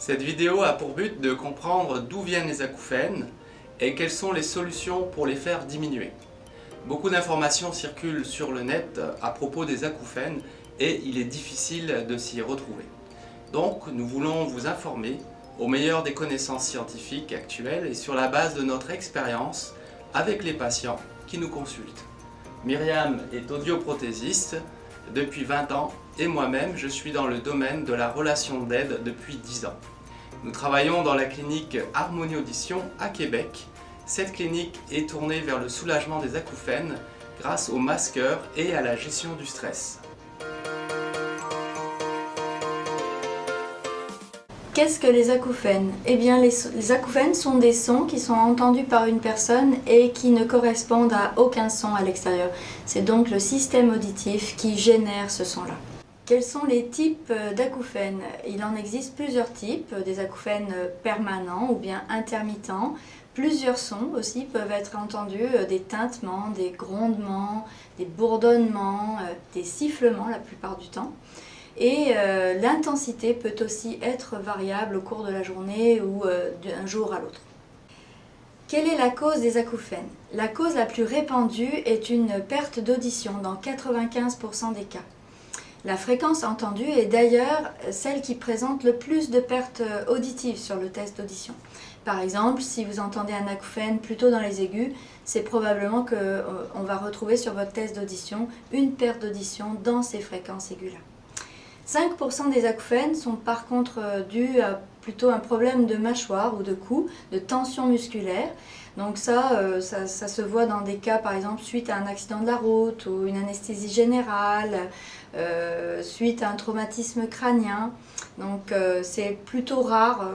Cette vidéo a pour but de comprendre d'où viennent les acouphènes et quelles sont les solutions pour les faire diminuer. Beaucoup d'informations circulent sur le net à propos des acouphènes et il est difficile de s'y retrouver. Donc nous voulons vous informer au meilleur des connaissances scientifiques actuelles et sur la base de notre expérience avec les patients qui nous consultent. Myriam est audioprothésiste depuis 20 ans et moi-même je suis dans le domaine de la relation d'aide depuis 10 ans. Nous travaillons dans la clinique Harmonie Audition à Québec. Cette clinique est tournée vers le soulagement des acouphènes grâce aux masqueurs et à la gestion du stress. Qu'est-ce que les acouphènes? Eh bien, les acouphènes sont des sons qui sont entendus par une personne et qui ne correspondent à aucun son à l'extérieur. C'est donc le système auditif qui génère ce son-là. Quels sont les types d'acouphènes? Il en existe plusieurs types, des acouphènes permanents ou bien intermittents. Plusieurs sons aussi peuvent être entendus, des tintements, des grondements, des bourdonnements, des sifflements la plupart du temps. Et l'intensité peut aussi être variable au cours de la journée ou d'un jour à l'autre. Quelle est la cause des acouphènes? La cause la plus répandue est une perte d'audition dans 95% des cas. La fréquence entendue est d'ailleurs celle qui présente le plus de pertes auditives sur le test d'audition. Par exemple, si vous entendez un acouphène plutôt dans les aigus, c'est probablement qu'on va retrouver sur votre test d'audition une perte d'audition dans ces fréquences aiguës-là. 5% des acouphènes sont par contre dus à plutôt un problème de mâchoire ou de cou, de tension musculaire. Donc ça se voit dans des cas par exemple suite à un accident de la route ou une anesthésie générale, suite à un traumatisme crânien. Donc c'est plutôt rare,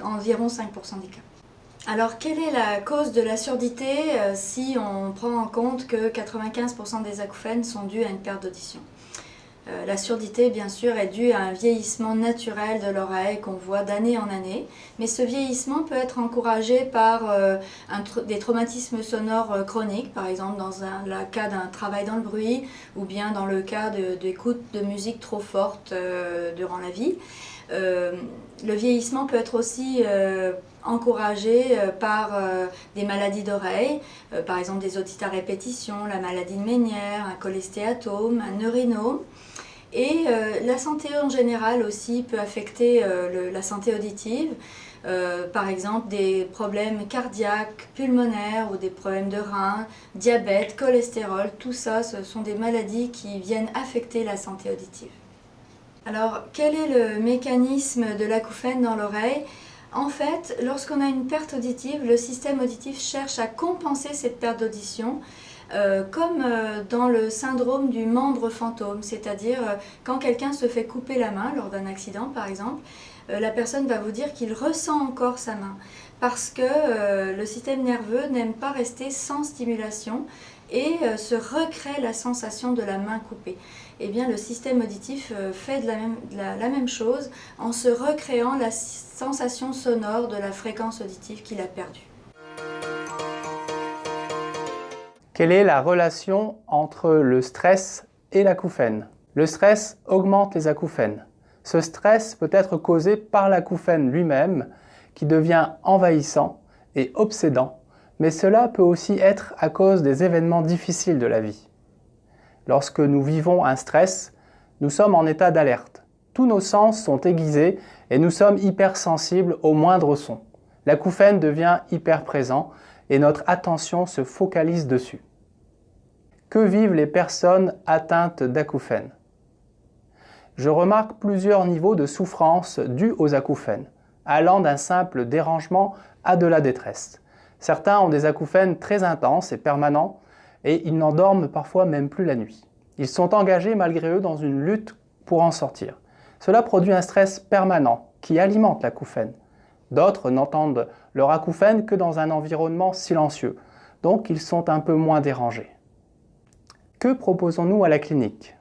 environ 5% des cas. Alors quelle est la cause de la surdité si on prend en compte que 95% des acouphènes sont dus à une perte d'audition? La surdité, bien sûr, est due à un vieillissement naturel de l'oreille qu'on voit d'année en année, mais ce vieillissement peut être encouragé par des traumatismes sonores chroniques, par exemple dans le cas d'un travail dans le bruit ou bien dans le cas d'écoute de musique trop forte durant la vie. Le vieillissement peut être aussi encouragé par des maladies d'oreille, par exemple des otites à répétition, la maladie de Ménière, un cholestéatome, un neurinome. Et la santé en général aussi peut affecter la santé auditive, par exemple des problèmes cardiaques, pulmonaires ou des problèmes de reins, diabète, cholestérol, tout ça ce sont des maladies qui viennent affecter la santé auditive. Alors quel est le mécanisme de l'acouphène dans l'oreille? En fait, lorsqu'on a une perte auditive, le système auditif cherche à compenser cette perte d'audition comme dans le syndrome du membre fantôme, c'est-à-dire quand quelqu'un se fait couper la main lors d'un accident par exemple, la personne va vous dire qu'il ressent encore sa main parce que le système nerveux n'aime pas rester sans stimulation et se recrée la sensation de la main coupée. Eh bien, le système auditif fait la même chose en se recréant la sensation sonore de la fréquence auditive qu'il a perdue. Quelle est la relation entre le stress et l'acouphène? Le stress augmente les acouphènes. Ce stress peut être causé par l'acouphène lui-même, qui devient envahissant et obsédant, mais cela peut aussi être à cause des événements difficiles de la vie. Lorsque nous vivons un stress, nous sommes en état d'alerte. Tous nos sens sont aiguisés et nous sommes hypersensibles aux moindres sons. L'acouphène devient hyper présent et notre attention se focalise dessus. Que vivent les personnes atteintes d'acouphènes? Je remarque plusieurs niveaux de souffrance dus aux acouphènes, allant d'un simple dérangement à de la détresse. Certains ont des acouphènes très intenses et permanents et ils n'en dorment parfois même plus la nuit. Ils sont engagés malgré eux dans une lutte pour en sortir. Cela produit un stress permanent qui alimente l'acouphène. D'autres n'entendent leur acouphène que dans un environnement silencieux, donc ils sont un peu moins dérangés. Que proposons-nous à la clinique?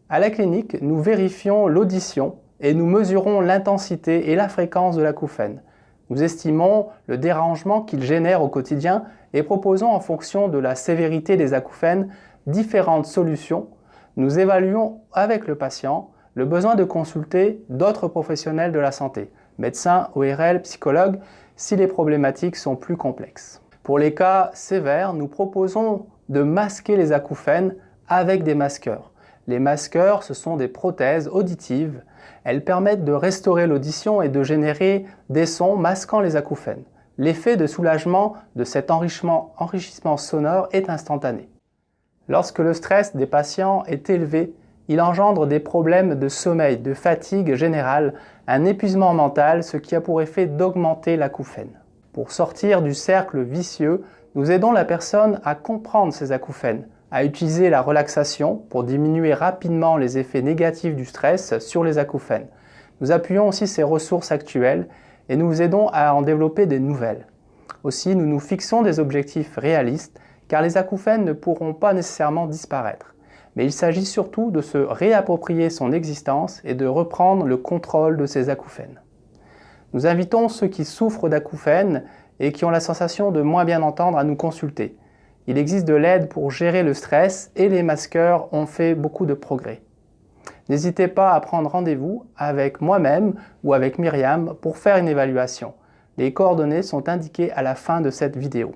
À la clinique, nous vérifions l'audition et nous mesurons l'intensité et la fréquence de l'acouphène. Nous estimons le dérangement qu'il génère au quotidien et proposons en fonction de la sévérité des acouphènes différentes solutions. Nous évaluons avec le patient le besoin de consulter d'autres professionnels de la santé, médecin, ORL, psychologue, si les problématiques sont plus complexes. Pour les cas sévères, nous proposons de masquer les acouphènes avec des masqueurs. Les masqueurs, ce sont des prothèses auditives. Elles permettent de restaurer l'audition et de générer des sons masquant les acouphènes. L'effet de soulagement de cet enrichissement sonore est instantané. Lorsque le stress des patients est élevé, il engendre des problèmes de sommeil, de fatigue générale, un épuisement mental, ce qui a pour effet d'augmenter l'acouphène. Pour sortir du cercle vicieux, nous aidons la personne à comprendre ses acouphènes, à utiliser la relaxation pour diminuer rapidement les effets négatifs du stress sur les acouphènes. Nous appuyons aussi ces ressources actuelles et nous vous aidons à en développer des nouvelles. Aussi, nous nous fixons des objectifs réalistes car les acouphènes ne pourront pas nécessairement disparaître. Mais il s'agit surtout de se réapproprier son existence et de reprendre le contrôle de ces acouphènes. Nous invitons ceux qui souffrent d'acouphènes et qui ont la sensation de moins bien entendre à nous consulter. Il existe de l'aide pour gérer le stress et les masqueurs ont fait beaucoup de progrès. N'hésitez pas à prendre rendez-vous avec moi-même ou avec Myriam pour faire une évaluation. Les coordonnées sont indiquées à la fin de cette vidéo.